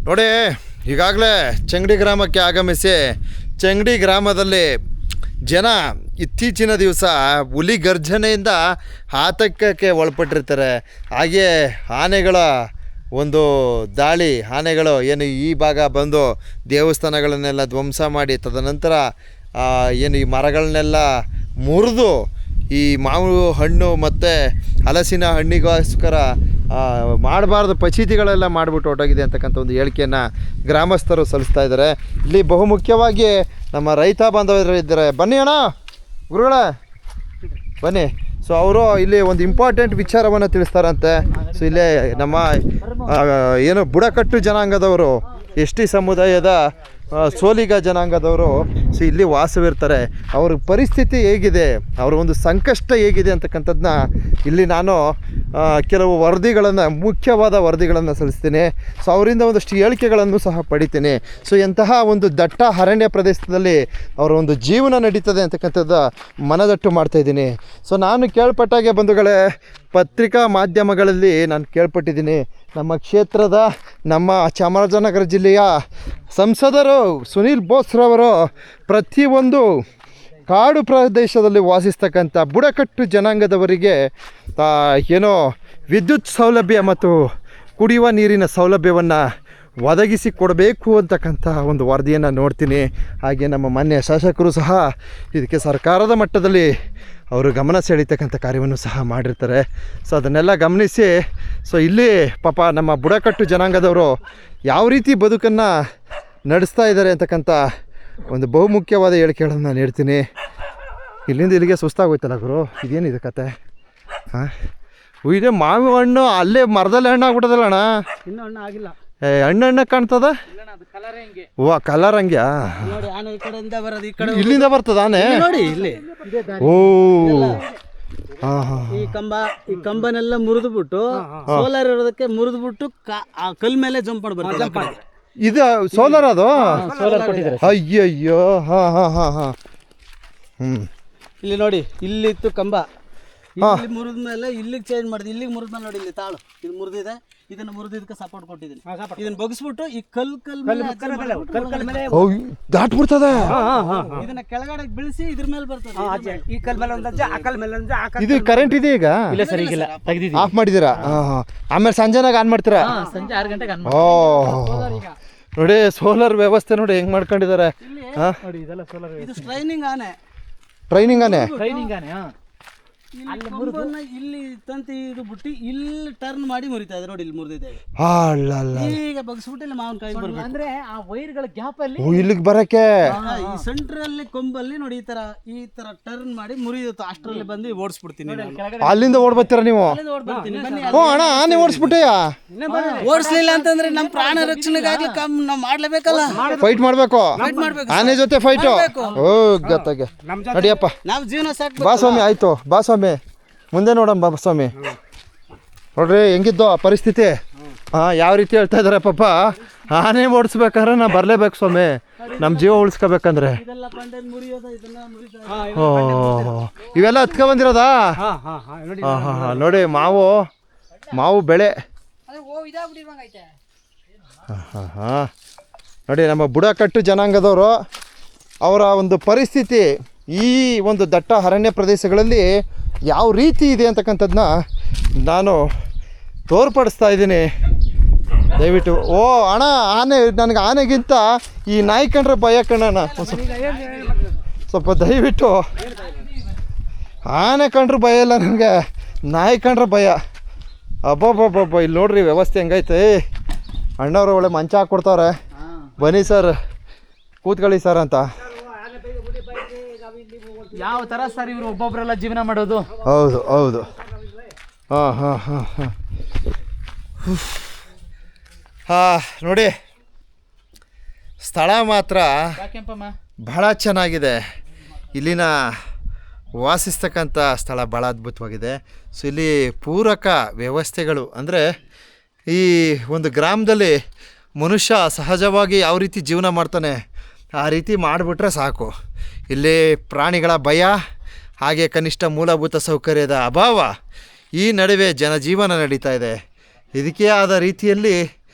ನೋಡಿ, ಈಗಾಗಲೇ ಚಂಗಡಿ ಗ್ರಾಮಕ್ಕೆ ಆಗಮಿಸಿ ಚಂಗಡಿ ಗ್ರಾಮದಲ್ಲಿ ಜನ ಇತ್ತೀಚಿನ ದಿವಸ ಹುಲಿ ಗರ್ಜನೆಯಿಂದ ಆತಂಕಕ್ಕೆ ಒಳಪಟ್ಟಿರ್ತಾರೆ. ಹಾಗೆ ಆನೆಗಳ ಒಂದು ದಾಳಿ, ಆನೆಗಳು ಏನು ಈ ಭಾಗ ಬಂದು ದೇವಸ್ಥಾನಗಳನ್ನೆಲ್ಲ ಧ್ವಂಸ ಮಾಡಿ ತದನಂತರ ಏನು ಈ ಮರಗಳನ್ನೆಲ್ಲ ಮುರಿದು ಈ ಮಾವು ಹಣ್ಣು ಮತ್ತು ಹಲಸಿನ ಹಣ್ಣಿಗೋಸ್ಕರ ಮಾಡಬಾರ್ದು ಪಚೀತಿಗಳೆಲ್ಲ ಮಾಡಿಬಿಟ್ಟು ಹೊರಟೋಗಿದೆ ಅಂತಕ್ಕಂಥ ಒಂದು ಹೇಳಿಕೆಯನ್ನು ಗ್ರಾಮಸ್ಥರು ಸಲ್ಲಿಸ್ತಾ ಇದ್ದಾರೆ. ಇಲ್ಲಿ ಬಹುಮುಖ್ಯವಾಗಿ ನಮ್ಮ ರೈತ ಬಾಂಧವರು ಇದ್ದಾರೆ. ಬನ್ನಿ ಅಣ್ಣ, ಗುರುಗಳೇ ಬನ್ನಿ. ಸೊ ಅವರು ಇಲ್ಲಿ ಒಂದು ಇಂಪಾರ್ಟೆಂಟ್ ವಿಚಾರವನ್ನು ತಿಳಿಸ್ತಾರಂತೆ. ಸೊ ಇಲ್ಲೇ ನಮ್ಮ ಏನು ಬುಡಕಟ್ಟು ಜನಾಂಗದವರು, ಎಸ್ ಟಿ ಸಮುದಾಯದ ಸೋಲಿಗ ಜನಾಂಗದವರು ಸೊ ಇಲ್ಲಿ ವಾಸವಿರ್ತಾರೆ. ಅವ್ರ ಪರಿಸ್ಥಿತಿ ಹೇಗಿದೆ, ಅವರ ಒಂದು ಸಂಕಷ್ಟ ಹೇಗಿದೆ ಅಂತಕ್ಕಂಥದ್ದನ್ನ ಇಲ್ಲಿ ನಾನು ಕೆಲವು ವರದಿಗಳನ್ನು, ಮುಖ್ಯವಾದ ವರದಿಗಳನ್ನು ಸಲ್ಲಿಸ್ತೀನಿ. ಸೊ ಅವರಿಂದ ಒಂದಷ್ಟು ಹೇಳಿಕೆಗಳನ್ನು ಸಹ ಪಡಿತೀನಿ. ಸೊ ಎಂತಹ ಒಂದು ದಟ್ಟ ಅರಣ್ಯ ಪ್ರದೇಶದಲ್ಲಿ ಅವರ ಒಂದು ಜೀವನ ನಡೀತದೆ ಅಂತಕ್ಕಂಥದ್ದು ಮನದಟ್ಟು ಮಾಡ್ತಾಯಿದ್ದೀನಿ. ಸೊ ನಾನು ಕೇಳ್ಪಟ್ಟಾಗೆ ಬಂಧುಗಳೇ, ಪತ್ರಿಕಾ ಮಾಧ್ಯಮಗಳಲ್ಲಿ ನಾನು ಕೇಳ್ಪಟ್ಟಿದ್ದೀನಿ, ನಮ್ಮ ಕ್ಷೇತ್ರದ, ನಮ್ಮ ಚಾಮರಾಜನಗರ ಜಿಲ್ಲೆಯ ಸಂಸದರು ಸುನೀಲ್ ಬೋಸ್ರವರು ಪ್ರತಿಯೊಂದು ಕಾಡು ಪ್ರದೇಶದಲ್ಲಿ ವಾಸಿಸ್ತಕ್ಕಂಥ ಬುಡಕಟ್ಟು ಜನಾಂಗದವರಿಗೆ ಏನೋ ವಿದ್ಯುತ್ ಸೌಲಭ್ಯ ಮತ್ತು ಕುಡಿಯುವ ನೀರಿನ ಸೌಲಭ್ಯವನ್ನು ಒದಗಿಸಿ ಕೊಡಬೇಕು ಅಂತಕ್ಕಂಥ ಒಂದು ವರದಿಯನ್ನು ನೋಡ್ತೀನಿ. ಹಾಗೆ ನಮ್ಮ ಮಾನ್ಯ ಶಾಸಕರು ಸಹ ಇದಕ್ಕೆ ಸರ್ಕಾರದ ಮಟ್ಟದಲ್ಲಿ ಅವರು ಗಮನ ಸೆಳೀತಕ್ಕಂಥ ಕಾರ್ಯವನ್ನು ಸಹ ಮಾಡಿರ್ತಾರೆ. ಸೊ ಅದನ್ನೆಲ್ಲ ಗಮನಿಸಿ ಸೊ ಇಲ್ಲಿ ಪಾಪ ನಮ್ಮ ಬುಡಕಟ್ಟು ಜನಾಂಗದವರು ಯಾವ ರೀತಿ ಬದುಕನ್ನು ನಡೆಸ್ತಾ ಇದ್ದಾರೆ ಅಂತಕ್ಕಂಥ ಒಂದು ಬಹುಮುಖ್ಯವಾದ ಹೇಳಿಕೆಗಳನ್ನು ನಾನು ಹೇಳ್ತೀನಿ. ಇಲ್ಲಿಂದ ಇಲ್ಲಿಗೆ ಸುಸ್ತಾಗೋಯ್ತಲ್ಲ ಗುರು, ಇದೇನಿದೆ ಕತೆ? ಹಾಂ, ಇದೆ ಮಾವಿನ ಹಣ್ಣು ಅಲ್ಲೇ ಮರದಲ್ಲಿ ಹಣ್ಣು ಆಗ್ಬಿಟ್ಟದಲ್ಲ ಅಣ್ಣ? ಇನ್ನೂ ಹಣ್ಣು ಆಗಿಲ್ಲ. ಹಣ್ಣು ಕಾಣ್ತದ? ವಾ, ಕಲರ್ ಹಂಗ್ಯಾ? ಇಲ್ಲಿಂದ ಬರ್ತದ ಆನೆ? ನೋಡಿ ಇಲ್ಲಿ. ಓ, ಈ ಕಂಬನೆಲ್ಲ ಮುರಿದು ಬಿಟ್ಟು ಸೋಲಾರ್ ಇರೋದಕ್ಕೆ ಮುರಿದು ಬಿಟ್ಟು ಕಲ್ ಮೇಲೆ ಜಂಪ್ ಮಾಡ್ಬಾರ್ದು. ಇದು ಸೋಲಾರ್, ಅದು ಸೋಲಾರ್ ಕೊಟ್ಟಿದ್ದಾರೆ. ಅಯ್ಯಯ್ಯೋ, ಹಾಂ ಹಾಂ ಹಾಂ ಹಾಂ. ಇಲ್ಲಿ ನೋಡಿ, ಇಲ್ಲಿತ್ತು ಕಂಬ, ಇಲ್ಲಿ ಮುರಿದ ಮೇಲೆ ಇಲ್ಲಿಗೆ ಚೇಂಜ್ ಮಾಡಿದೆ. ಇಲ್ಲಿಗೆ ಮುರಿದ ಮೇಲೆ ನೋಡಿ, ಇಲ್ಲಿ ತಾಳು ಇದು ಮುರಿದಿದೆ, ಇದನ್ನ ಮುರಿದಿದ್ದಕ್ಕೆ ಸಪೋರ್ಟ್ ಕೊಟ್ಟಿದ್ದೀನಿ. ಇದನ್ನ ಬಗ್ಸ್ಬಿಟ್ಟು ಈ ಕಲ್ ಮೇಲೆ ದಾಟ್ಬಿಡ್ತದೆ. ಇದನ್ನ ಕೆಳಗಡೆ ಬೀಳಿಸಿ ಇದ್ರ ಮೇಲೆ ಬರ್ತದೆ. ಈ ಕಲ್ ಮೇಲೆ ಒಂದಜ್ಜ, ಆ ಕಲ್ ಮೇಲೆ ಒಂದಜ್ಜ. ಇದು ಕರೆಂಟ್ ಇದೆ ಈಗ? ಇಲ್ಲ ಸರ್, ಈಗಿಲ್ಲ, ತೆಗೆದಿದ್ದೀವಿ. ಆಫ್ ಮಾಡಿದ್ದೀರಾ? ಆಮೇಲೆ ಸಂಜೆನಾಗ ಆನ್ ಮಾಡ್ತೀರಾ? ಸಂಜೆ 6 ಗಂಟೆಗೆ ಆನ್ ಓ, ನೋಡಿ ಸೋಲಾರ್ ವ್ಯವಸ್ಥೆ ನೋಡಿ ಹೆಂಗ್ ಮಾಡ್ಕೊಂಡಿದ್ದಾರೆ. ಇದು ಟ್ರೈನಿಂಗ್ ಆನೆ. ಟ್ರೈನಿಂಗ್ ಆನೆ? ಟ್ರೈನಿಂಗ್ ಆನೆ. ಇಲ್ಲಿ ತಂತಿ ಇದು ಬಿಟ್ಟು ಇಲ್ಲಿ ಟರ್ನ್ ಮಾಡಿ ಮುರಿತಾ ಇದೆ. ನೋಡಿ, ಇಲ್ಲಿ ಮುರಿದಿದೆ. ಈಗ ಬಗ್ಸ್ಬಿಟ್ಟು ಇಲ್ಲಿ ಮಾವಿನಕಾಯಿ ಬರ್ಬೇಕು. ಅಂದ್ರೆ ಆ ವೈರ್ ಗಳ ಗ್ಯಾಪ್ ಅಲ್ಲಿ ಇಲ್ಲಿಗೆ ಬರಕ್ಕೆ ಈ ಸೆಂಟರ್ ಅಲ್ಲಿ ಕೊಂಬಲ್ಲಿ ನೋಡಿ ಈ ತರ ಟರ್ನ್ ಮಾಡಿ ಮುರಿಯುತ್ತೆ. ಅಷ್ಟರಲ್ಲಿ ಬಂದು ಓಡಿಸ್ಬಿಡ್ತೀನಿ. ಅಲ್ಲಿಂದ ಓಡ್ಬರ್ತೀರಾ ನೀವು? ಓ ಅಣ್ಣ, ಆನೆ ಓಡಿಸ್ಬಿಟ್ಟೆಯಾ? ಓಡಿಸ್ಲಿಲ್ಲ ಅಂತಂದ್ರೆ ನಮ್ಮ ಪ್ರಾಣ ರಕ್ಷಣೆಗಾಗಿ ನಾವು ಮಾಡ್ಲೇಬೇಕಲ್ಲ. ಫೈಟ್ ಮಾಡ್ಬೇಕು, ಆನೆ ಜೊತೆ ಫೈಟ್. ಓ ಗತ್ತಾಗೆ ನಡಿಯಪ್ಪ, ನಾವು ಜೀವನ ಸಾಕು. ಬಾ ಸ್ವಾಮಿ, ಆಯ್ತು ಬಾ ಸ್ವಾಮಿ, ಮುಂದೆ ನೋಡೋಣ ಬಾ ಸ್ವಾಮಿ. ನೋಡ್ರಿ ಹೆಂಗಿದ್ದು ಆ ಪರಿಸ್ಥಿತಿ. ಯಾವ ರೀತಿ ಹೇಳ್ತಾ ಇದಾರೆ ಪಾಪ. ಆನೆ ಓಡಿಸ್ಬೇಕಾದ್ರೆ ನಾ ಬರಲೇಬೇಕು ಸ್ವಾಮಿ, ನಮ್ಮ ಜೀವ ಉಳಿಸ್ಕೋಬೇಕಂದ್ರೆ. ಓ, ಇವೆಲ್ಲ ಹತ್ಕೊ ಬಂದಿರೋದಾ? ನೋಡಿ, ಮಾವು ಬೆಳೆ. ನೋಡಿ, ನಮ್ಮ ಬುಡಕಟ್ಟು ಜನಾಂಗದವರು ಅವರ ಒಂದು ಪರಿಸ್ಥಿತಿ ಈ ಒಂದು ದಟ್ಟ ಅರಣ್ಯ ಪ್ರದೇಶಗಳಲ್ಲಿ ಯಾವ ರೀತಿ ಇದೆ ಅಂತಕ್ಕಂಥದ್ದನ್ನ ನಾನು ತೋರ್ಪಡಿಸ್ತಾ ಇದ್ದೀನಿ. ದಯವಿಟ್ಟು. ಓ ಅಣ್ಣ, ಆನೆ, ನನಗೆ ಆನೆಗಿಂತ ಈ ನಾಯಿ ಕಂಡ್ರೆ ಭಯ ಕಣ್ಣಣ್ಣ. ಸ್ವಲ್ಪ ದಯವಿಟ್ಟು, ಆನೆ ಕಂಡ್ರೆ ಭಯ ಇಲ್ಲ ನನಗೆ, ನಾಯಿ ಕಂಡ್ರೆ ಭಯ. ಅಬ್ಬಬ್ಬಬ್ಬ, ಇಲ್ಲಿ ನೋಡ್ರಿ ವ್ಯವಸ್ಥೆ ಹೆಂಗೈತೆ. ಅಣ್ಣವರು ಒಳ್ಳೆ ಮಂಚ ಹಾಕ್ಕೊಡ್ತಾವ್ರೆ. ಬನ್ನಿ ಸರ್, ಕೂತ್ಕೊಳ್ಳಿ ಸರ್ ಅಂತ. ಯಾವ ತರ ಸರ್ ಇವರು ಒಬ್ಬೊಬ್ಬರೆಲ್ಲ ಜೀವನ ಮಾಡೋದು? ಹೌದು ಹೌದು. ಹಾಂ ಹಾಂ ಹಾಂ ಹಾಂ ನೋಡಿ, ಸ್ಥಳ ಮಾತ್ರ ಬಹಳ ಚೆನ್ನಾಗಿದೆ. ಇಲ್ಲಿನ ವಾಸಿಸ್ತಕ್ಕಂಥ ಸ್ಥಳ ಭಾಳ ಅದ್ಭುತವಾಗಿದೆ. ಸೊ ಇಲ್ಲಿ ಪೂರಕ ವ್ಯವಸ್ಥೆಗಳು ಅಂದರೆ ಈ ಒಂದು ಗ್ರಾಮದಲ್ಲಿ ಮನುಷ್ಯ ಸಹಜವಾಗಿ ಯಾವ ರೀತಿ ಜೀವನ ಮಾಡ್ತಾನೆ ಆ ರೀತಿ ಮಾಡಿಬಿಟ್ರೆ ಸಾಕು. ಇಲ್ಲಿ ಪ್ರಾಣಿಗಳ ಭಯ, ಹಾಗೆ ಕನಿಷ್ಠ ಮೂಲಭೂತ ಸೌಕರ್ಯದ ಅಭಾವ, ಈ ನಡುವೆ ಜನಜೀವನ ನಡೀತಾ ಇದೆ. ಇದಕ್ಕೆ ಆದ ರೀತಿಯಲ್ಲಿ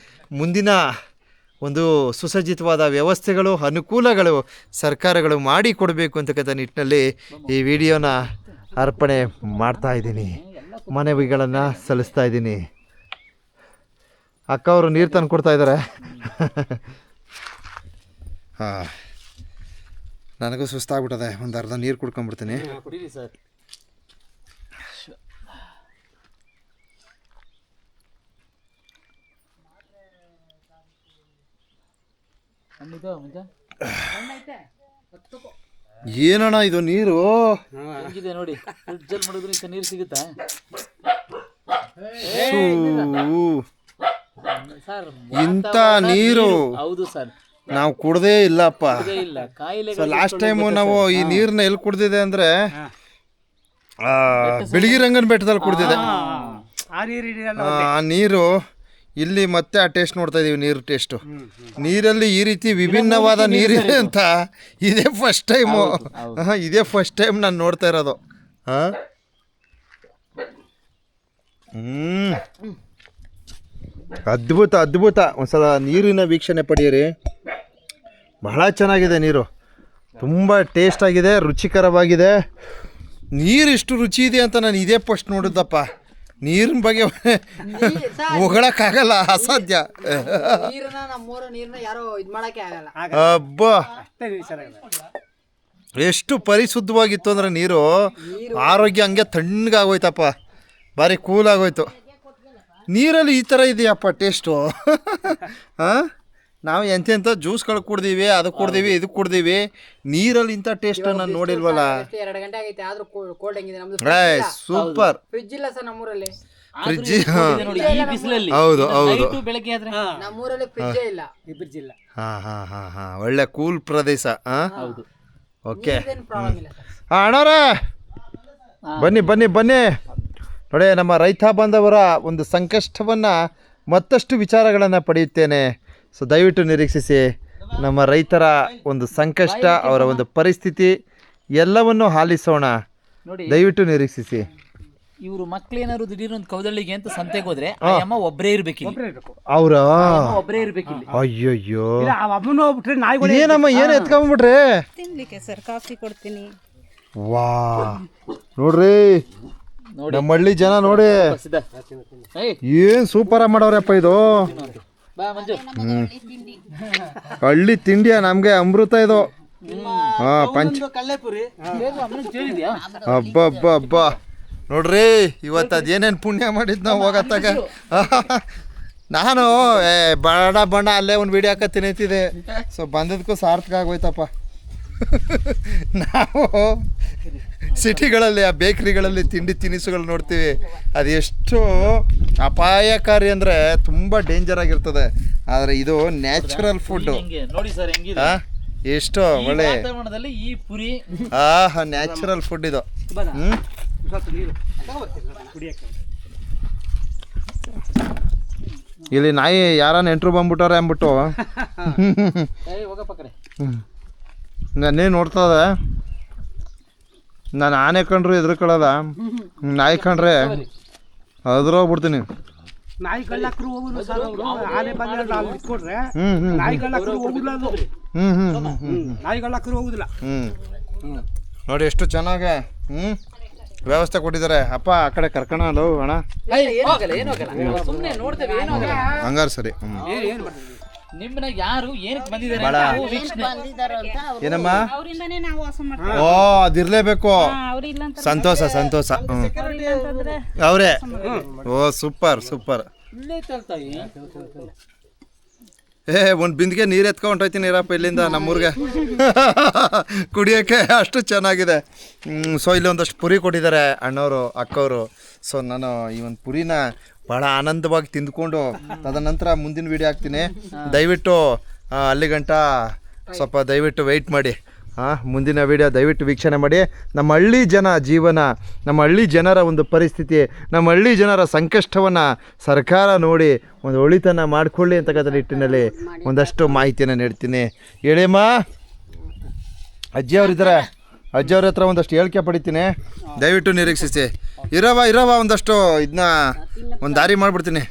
ಮುಂದಿನ ಒಂದು ಸುಸಜ್ಜಿತವಾದ ವ್ಯವಸ್ಥೆಗಳು ಅನುಕೂಲಗಳು ಸರ್ಕಾರಗಳು ಮಾಡಿ ಕೊಡಬೇಕು ಅಂತಕ್ಕಂಥ ನಿಟ್ಟಿನಲ್ಲಿ ಈ ವಿಡಿಯೋನ ಅರ್ಪಣೆ ಮಾಡ್ತಾ ಇದ್ದೀನಿ, ಮನವಿಗಳನ್ನು ಸಲ್ಲಿಸ್ತಾ ಇದ್ದೀನಿ. ಅಕ್ಕ ಅವರು ನೀರು ತಂದು ಕೊಡ್ತಾ ಇದ್ದಾರೆ. ಹಾಂ, ನನಗೂ ಸುಸ್ತಾಗ್ಬಿಟ್ಟದೆ, ಒಂದು ಅರ್ಧ ನೀರು ಕುಡ್ಕೊಂಡ್ಬಿಡ್ತೀನಿ. ಕುಡೀರಿ ಸರ್. ಏನಣ್ಣ ಇದು ನೀರು? ಹೆಂಗಿದೆ ನೋಡಿ, ಫ್ರಿಡ್ಜಲ್ಲಿ ಮಾಡಿದ್ರೆ ಇಂಥ ನೀರು ಸಿಗುತ್ತಾ ಸರ್? ಇಂಥ ನೀರು ಹೌದು ಸರ್, ನಾವು ಕುಡ್ದೇ ಇಲ್ಲಪ್ಪ. ಇಲ್ಲ ಕಾಯಿಲೆ. ಲಾಸ್ಟ್ ಟೈಮು ನಾವು ಈ ನೀರನ್ನ ಎಲ್ಲಿ ಕುಡ್ದಿದೆ ಅಂದರೆ ಬಿಳಿಗಿರಂಗನ ಬೆಟ್ಟದಲ್ಲಿ ಕುಡ್ದಿದೆ. ಆ ನೀರು ಇಲ್ಲಿ ಮತ್ತೆ ಆ ಟೇಸ್ಟ್ ನೋಡ್ತಾ ಇದೀವಿ, ನೀರು ಟೇಸ್ಟು. ನೀರಲ್ಲಿ ಈ ರೀತಿ ವಿಭಿನ್ನವಾದ ನೀರಿದೆ ಅಂತ ಇದೇ ಫಸ್ಟ್ ಟೈಮು. ಇದೇ ಫಸ್ಟ್ ಟೈಮ್ ನಾನು ನೋಡ್ತಾ ಇರೋದು. ಹಾಂ, ಅದ್ಭುತ ಅದ್ಭುತ. ಒಂದ್ಸಲ ನೀರಿನ ವೀಕ್ಷಣೆ ಪಡೆಯಿರಿ. ಬಹಳ ಚೆನ್ನಾಗಿದೆ ನೀರು, ತುಂಬ ಟೇಸ್ಟಾಗಿದೆ, ರುಚಿಕರವಾಗಿದೆ. ನೀರು ಇಷ್ಟು ರುಚಿ ಇದೆ ಅಂತ ನಾನು ಇದೇ ಫಸ್ಟ್ ನೋಡಿದ್ದಪ್ಪ. ನೀರಿನ ಬಗ್ಗೆ ಹೊಗಳಕ್ಕಾಗಲ್ಲ, ಅಸಾಧ್ಯ. ಅಬ್ಬಾ, ಎಷ್ಟು ಪರಿಶುದ್ಧವಾಗಿತ್ತು ಅಂದರೆ ನೀರು. ಆರೋಗ್ಯ ಹಂಗೆ ತಣ್ಣಗಾಗೋಯ್ತಪ್ಪ, ಭಾರಿ ಕೂಲ್ ಆಗೋಯ್ತು. ನೀರಲ್ಲಿ ಈ ಥರ ಇದೆಯಪ್ಪ ಟೇಸ್ಟು. ಹಾಂ, ನಾವು ಎಂತೆಂಥ ಜ್ಯೂಸ್ಗಳು ಕುಡ್ದೀವಿ, ಅದು ಕುಡ್ದೀವಿ, ಇದು ಕುಡ್ದೀವಿ. ನೀರಲ್ಲಿ ಇಂಥ ಟೇಸ್ಟ್ ನಾನು ನೋಡಿಲ್ವಲ್ಲ. 2 ಗಂಟೆ ಆಗೈತೆ, ಆದ್ರೂ ಕೋಲ್ಡ್ ಹೆಂಗಿದೆ ನಮ್ದು. ಸೂಪರ್. ಫ್ರಿಡ್ಜ್ ಇಲ್ಲ ಸರ್ ನಮ್ಮೂರಲ್ಲಿ. ಫ್ರಿಡ್ಜ್, ಹೌದು ಹೌದು. ಬೆಳಗ್ಗೆ ಆದ್ರೆ ನಮ್ಮೂರಲ್ಲಿ ಫ್ರಿಡ್ಜೇ ಇಲ್ಲ. ಫ್ರಿಡ್ಜ್ ಇಲ್ಲ. ಹಾಂ, ಒಳ್ಳೆ ಕೂಲ್ ಪ್ರದೇಶ. ಹೌದು, ಓಕೆ. ಪ್ರಾಬ್ಲಮ್ ಇಲ್ಲ ಸರ್. ಅಣ್ಣವ್ರೆ ಬನ್ನಿ ಬನ್ನಿ ಬನ್ನಿ. ನೋಡಿ, ನಮ್ಮ ರೈತ ಬಾಂಧವರ ಒಂದು ಸಂಕಷ್ಟವನ್ನು ಮತ್ತಷ್ಟು ವಿಚಾರಗಳನ್ನು ಪಡೆಯುತ್ತೇನೆ. ಸೊ ದಯವಿಟ್ಟು ನಿರೀಕ್ಷಿಸಿ. ನಮ್ಮ ರೈತರ ಒಂದು ಸಂಕಷ್ಟ, ಅವರ ಒಂದು ಪರಿಸ್ಥಿತಿ ಎಲ್ಲವನ್ನು ಆಲಿಸೋಣ. ದಯವಿಟ್ಟು ನಿರೀಕ್ಷಿಸಿ. ಇವರು ಮಕ್ಳೇನಾದ್ರು ದಿಢೀರ್ ಒಂದು ಕೌದಳ್ಳಿಗೆ ಅಂತ ಸಂತೆಗೆ ಹೋದ್ರೆ ಅಮ್ಮ ಒಬ್ಬರೇ ಇರ್ಬೇಕಿಲ್ಲ, ಅವ್ರ ಒಬ್ಬರೇ ಇರ್ಬೇಕಿಲ್ಲ. ಅಯ್ಯಯ್ಯೋ, ಏನಮ್ಮ ಏನು ಎತ್ಕೊಂಡ್ಬಿಟ್ರಿ? ತಿನ್ಲಿಕ್ಕೆ ಸರ್ ಕಾಫಿ ಕೊಡ್ತೀನಿ. ವಾ, ನೋಡ್ರಿ ನಮ್ಮ ಹಳ್ಳಿ ಜನ ನೋಡಿ ಏನ್ ಸೂಪರ್ ಆಗಿ ಮಾಡವ್ರಪ್ಪ ಇದು. ಹಳ್ಳಿ ತಿಂಡಿಯ ನಮ್ಗೆ ಅಮೃತ ಇದು. ಹಾ, ಕಳ್ಳೆಪುರಿ ಹಬ್ಬ ಹಬ್ಬ ಹಬ್ಬ. ನೋಡ್ರಿ ಇವತ್ತು ಅದೇನೇನು ಪುಣ್ಯ ಮಾಡಿದ್ ನಾವು ಹೋಗತ್ತಾಗ. ನಾನು ಬಡ ಬಣ್ಣ ಅಲ್ಲೇ ಒಂದು ವಿಡಿಯೋ ಹಾಕ ತಿನ್ನೈತಿದೆ. ಸೊ ಬಂದದಕ್ಕೂ ಸಾರ್ಥಕ ಆಗೋಯ್ತಪ್ಪ. ನಾವು ಸಿಟಿಗಳಲ್ಲಿ ಆ ಬೇಕ್ರಿಗಳಲ್ಲಿ ತಿಂಡಿ ತಿನಿಸುಗಳು ನೋಡ್ತೀವಿ, ಅದು ಎಷ್ಟು ಅಪಾಯಕಾರಿ ಅಂದರೆ ತುಂಬ ಡೇಂಜರ್ ಆಗಿರ್ತದೆ. ಆದರೆ ಇದು ನ್ಯಾಚುರಲ್ ಫುಡ್ಡು. ನೋಡಿ ಸರ್ ಹೆಂಗಿದೆ, ಎಷ್ಟು ಒಳ್ಳೆ ವಾತಾವರಣದಲ್ಲಿ ಈ ಪುರಿ. ನ್ಯಾಚುರಲ್ ಫುಡ್ ಇದು. ಇಲ್ಲಿ ನಾಯಿ ಯಾರ ನೆಂಟ್ರು ಬಂದ್ಬಿಟ್ಟವ್ರೆ ಅಂದ್ಬಿಟ್ಟು ನಾನೇ ನೋಡ್ತದೆ. ನಾನು ಆನೆ ಕಂಡ್ರು ಎದ್ರಕೊಳ್ಳಲ್ಲ, ನಾಯಿ ಕಂಡ್ರೆ ಅದ್ರೋಗ್ಬಿಡ್ತೀನಿ. ನಾಯಿ ಕಳ್ಳಕ್ಕರು ಹೋಗುದು ಸರ್, ಅವರು ಆನೆ ಬಂದ್ರೆ ನಾವು ಇಟ್ಕೊಡ್ರೆ ನಾಯಿ ಕಳ್ಳಕ್ಕರು ಹೋಗುದಿಲ್ಲ. ಅದು ನಾಯಿ ಕಳ್ಳಕ್ಕರು ಹೋಗುದಿಲ್ಲ. ನೋಡಿ ಎಷ್ಟು ಚೆನ್ನಾಗಿ ವ್ಯವಸ್ಥೆ ಕೊಟ್ಟಿದ್ದಾರೆ. ಅಪ್ಪ ಆ ಕಡೆ ಕರ್ಕೋಣ ಅಣ್ಣ. ಹಂಗಾರೆ ಸರಿ. ನಿಮ್ಮನ್ನ ಯಾರು ಏನಕ್ಕೆ ಬಂದಿದ್ದಾರೆ ಏನಮ್ಮ? ಅವರಿಂದನೇ ನಾವು ವಾಸ ಮಾಡ್ತೀವಿ. ಓ, ಅದಿರ್ಲೇಬೇಕು. ಸಂತೋಷ ಸಂತೋಷ. ಅವರೇ? ಓ, ಸೂಪರ್ ಸೂಪರ್. ಒಂದು ಬಿಂದಿಗೆ ನೀರು ಎತ್ಕೊಂಡೋಯ್ತೀನಿ ನೀರಪ್ಪ ಇಲ್ಲಿಂದ ನಮ್ಮೂರಿಗೆ ಕುಡಿಯೋಕ್ಕೆ. ಅಷ್ಟು ಚೆನ್ನಾಗಿದೆ. ಸೊ ಇಲ್ಲಿ ಒಂದಷ್ಟು ಪುರಿ ಕೊಟ್ಟಿದ್ದಾರೆ ಅಣ್ಣವರು ಅಕ್ಕವರು. ಸೊ ನಾನು ಈ ಒಂದು ಪುರಿನ ಭಾಳ ಆನಂದವಾಗಿ ತಿಂದ್ಕೊಂಡು ತದನಂತರ ಮುಂದಿನ ವೀಡಿಯೋ ಹಾಕ್ತೀನಿ. ದಯವಿಟ್ಟು ಅಲ್ಲಿಗಂಟ ಸ್ವಲ್ಪ ದಯವಿಟ್ಟು ವೆಯ್ಟ್ ಮಾಡಿ. ಮುಂದಿನ ವೀಡಿಯೋ ದಯವಿಟ್ಟು ವೀಕ್ಷಣೆ ಮಾಡಿ. ನಮ್ಮ ಹಳ್ಳಿ ಜನ ಜೀವನ, ನಮ್ಮ ಹಳ್ಳಿ ಜನರ ಒಂದು ಪರಿಸ್ಥಿತಿ, ನಮ್ಮ ಹಳ್ಳಿ ಜನರ ಸಂಕಷ್ಟವನ್ನು ಸರ್ಕಾರ ನೋಡಿ ಒಂದು ಒಳಿತನ ಮಾಡಿಕೊಳ್ಳಿ ಅಂತಕ್ಕಂಥ ನಿಟ್ಟಿನಲ್ಲಿ ಒಂದಷ್ಟು ಮಾಹಿತಿಯನ್ನು ನೀಡ್ತೀನಿ. ಹೇಳಿಯಮ್ಮ, ಅಜ್ಜಿಯವ್ರಿದ್ದಾರೆ, ಅಜ್ಜಿಯವ್ರ ಹತ್ರ ಒಂದಷ್ಟು ಹೇಳಿಕೆ ಪಡಿತೀನಿ. ದಯವಿಟ್ಟು ನಿರೀಕ್ಷಿಸಿ. ಇರವ ಒಂದಷ್ಟು ಇದನ್ನ ಒಂದು ದಾರಿ ಮಾಡಿಬಿಡ್ತೀನಿ.